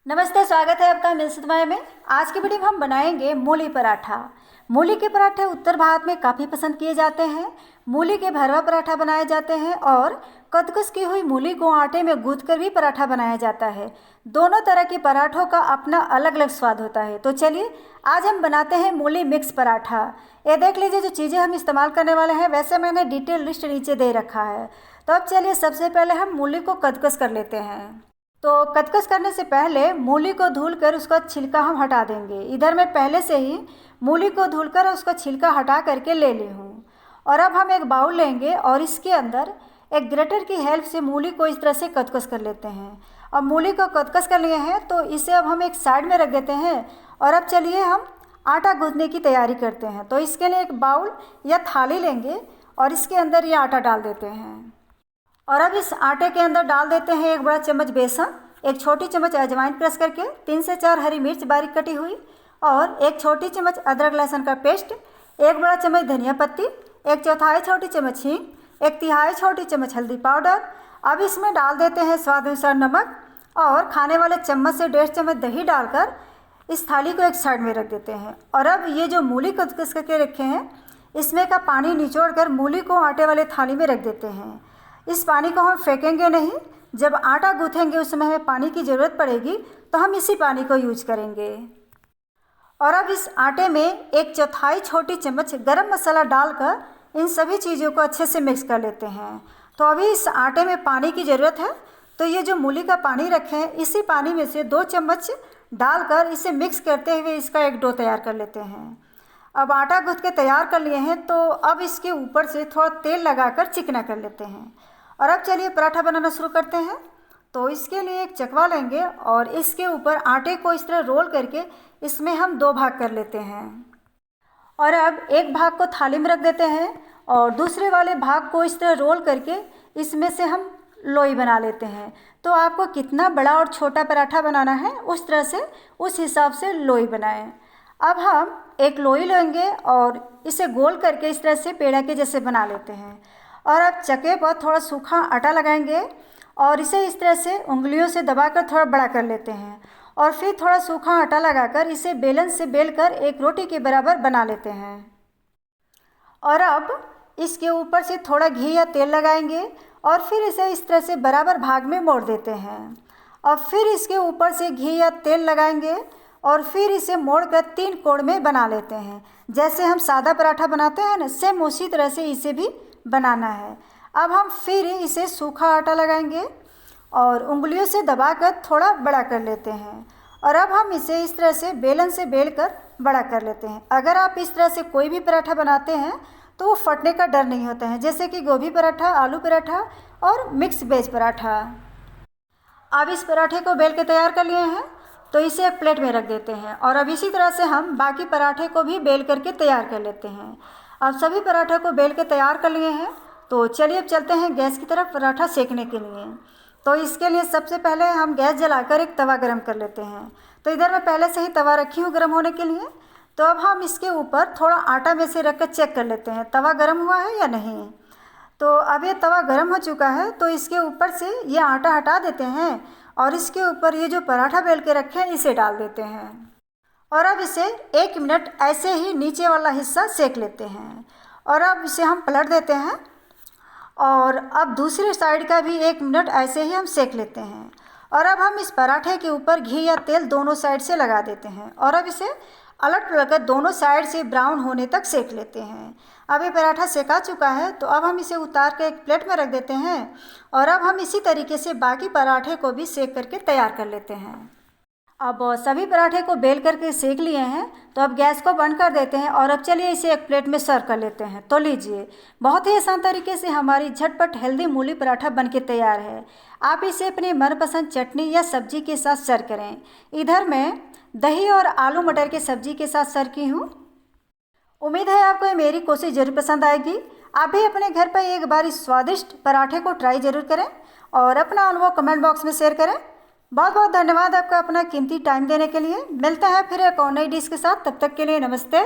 नमस्ते, स्वागत है आपका मिल सुतमाया में। आज की वीडियो में हम बनाएंगे मूली पराठा। मूली के पराठे उत्तर भारत में काफ़ी पसंद किए जाते हैं। मूली के भरवा पराठा बनाए जाते हैं और कद्दूकस की हुई मूली को आटे में गूंथ कर भी पराठा बनाया जाता है। दोनों तरह के पराठों का अपना अलग अलग स्वाद होता है। तो चलिए आज हम बनाते हैं मूली मिक्स पराठा। ये देख लीजिए जो चीज़ें हम इस्तेमाल करने वाले हैं, वैसे मैंने डिटेल लिस्ट नीचे दे रखा है। तो अब चलिए सबसे पहले हम मूली को कद्दूकस कर लेते हैं। तो कद्दूकस करने से पहले मूली को धुलकर उसका छिलका हम हटा देंगे। इधर मैं पहले से ही मूली को धुलकर उसका छिलका हटा करके ले ली हूँ। और अब हम एक बाउल लेंगे और इसके अंदर एक ग्रेटर की हेल्प से मूली को इस तरह से कद्दूकस कर लेते हैं। अब मूली को कद्दूकस कर लिए हैं तो इसे अब हम एक साइड में रख देते हैं। और अब चलिए हम आटा गूँथने की तैयारी करते हैं। तो इसके लिए एक बाउल या थाली लेंगे और इसके अंदर ये आटा डाल देते हैं। और अब इस आटे के अंदर डाल देते हैं एक बड़ा चम्मच बेसन, एक छोटी चम्मच अजवाइन क्रश करके, 3 से 4 हरी मिर्च बारीक कटी हुई और एक छोटी चम्मच अदरक लहसुन का पेस्ट, एक बड़ा चम्मच धनिया पत्ती, एक चौथाई छोटी चम्मच हींग, एक तिहाई छोटी चम्मच हल्दी पाउडर। अब इसमें डाल देते हैं स्वाद अनुसार नमक और खाने वाले चम्मच से 1.5 चम्मच दही डालकर इस थाली को एक साइड में रख देते हैं। और अब ये जो मूली कद्दूकस करके रखे हैं, इसमें का पानी निचोड़ कर मूली को आटे वाले थाली में रख देते हैं। इस पानी को हम फेंकेंगे नहीं। जब आटा गूँथेंगे उस समय हमें पानी की ज़रूरत पड़ेगी तो हम इसी पानी को यूज करेंगे। और अब इस आटे में 1/4 छोटी चम्मच गरम मसाला डालकर इन सभी चीज़ों को अच्छे से मिक्स कर लेते हैं। तो अभी इस आटे में पानी की ज़रूरत है, तो ये जो मूली का पानी रखे हैं इसी पानी में से 2 चम्मच डालकर इसे मिक्स करते हुए इसका एक डो तैयार कर लेते हैं। अब आटा गूँथ के तैयार कर लिए हैं तो अब इसके ऊपर से थोड़ा तेल लगाकर चिकना कर लेते हैं। और अब चलिए पराठा बनाना शुरू करते हैं। तो इसके लिए एक चकवा लेंगे और इसके ऊपर आटे को इस तरह रोल करके इसमें हम 2 भाग कर लेते हैं। और अब एक भाग को थाली में रख देते हैं और दूसरे वाले भाग को इस तरह रोल करके इसमें से हम लोई बना लेते हैं। तो आपको कितना बड़ा और छोटा पराठा बनाना है उस तरह से उस हिसाब से लोई बनाएं। अब हम एक लोई लेंगे और इसे गोल करके इस तरह से पेड़ा के जैसे बना लेते हैं। और अब चक्के पर थोड़ा सूखा आटा लगाएंगे और इसे इस तरह से उंगलियों से दबाकर थोड़ा बड़ा कर लेते हैं। और फिर थोड़ा सूखा आटा लगाकर इसे बेलन से बेलकर एक रोटी के बराबर बना लेते हैं। और अब इसके ऊपर से थोड़ा घी या तेल लगाएंगे और फिर इसे इस तरह से बराबर भाग में मोड़ देते हैं। और फिर इसके ऊपर से घी या तेल लगाएंगे और फिर इसे मोड़कर 3 कोण में बना लेते हैं। जैसे हम सादा पराठा बनाते हैं ना, सेम उसी तरह से इसे भी बनाना है। अब हम फिर इसे सूखा आटा लगाएंगे और उंगलियों से दबाकर थोड़ा बड़ा कर लेते हैं। और अब हम इसे इस तरह से बेलन से बेलकर बड़ा कर लेते हैं। अगर आप इस तरह से कोई भी पराठा बनाते हैं तो वो फटने का डर नहीं होता है, जैसे कि गोभी पराठा, आलू पराठा और मिक्स वेज पराठा। अब इस पराठे को बेल के तैयार कर लिए हैं तो इसे एक प्लेट में रख देते हैं। और अब इसी तरह से हम बाकी पराठे को भी बेल करके तैयार कर लेते हैं। अब सभी पराठे को बेल के तैयार कर लिए हैं तो चलिए अब चलते हैं गैस की तरफ पराठा सेकने के लिए। तो इसके लिए सबसे पहले हम गैस जलाकर एक तवा गरम कर लेते हैं। तो इधर मैं पहले से ही तवा रखी हूँ गरम होने के लिए। तो अब हम इसके ऊपर थोड़ा आटा में से रख कर चेक कर लेते हैं तवा गरम हुआ है या नहीं। तो अब ये तवा गरम हो चुका है तो इसके ऊपर से ये आटा हटा देते हैं और इसके ऊपर ये जो पराठा बेल के रखे हैं इसे डाल देते हैं। और अब इसे 1 मिनट ऐसे ही नीचे वाला हिस्सा सेक लेते हैं। और अब इसे हम पलट देते हैं और अब दूसरी साइड का भी 1 मिनट ऐसे ही हम सेक लेते हैं। और अब हम इस पराठे के ऊपर घी या तेल दोनों साइड से लगा देते हैं और अब इसे अलट पलट कर दोनों साइड से ब्राउन होने तक सेक लेते हैं। अब ये पराठा सेका चुका है तो अब हम इसे उतार के एक प्लेट में रख देते हैं। और अब हम इसी तरीके से बाकी पराठे को भी सेक करके तैयार कर लेते हैं। अब सभी पराठे को बेल करके सेक लिए हैं तो अब गैस को बंद कर देते हैं। और अब चलिए इसे एक प्लेट में सर्व कर लेते हैं। तो लीजिए, बहुत ही आसान तरीके से हमारी झटपट हेल्दी मूली पराठा बनके तैयार है। आप इसे अपनी मनपसंद चटनी या सब्जी के साथ सर्व करें। इधर मैं दही और आलू मटर के सब्जी के साथ सर्व की हूँ। उम्मीद है आपको मेरी कोशिश ज़रूर पसंद आएगी। आप भी अपने घर पर एक बार इस स्वादिष्ट पराठे को ट्राई ज़रूर करें और अपना अनुभव कमेंट बॉक्स में शेयर करें। बहुत बहुत धन्यवाद आपका अपना कीमती टाइम देने के लिए। मिलते हैं फिर एक और नई डिश के साथ, तब तक के लिए नमस्ते।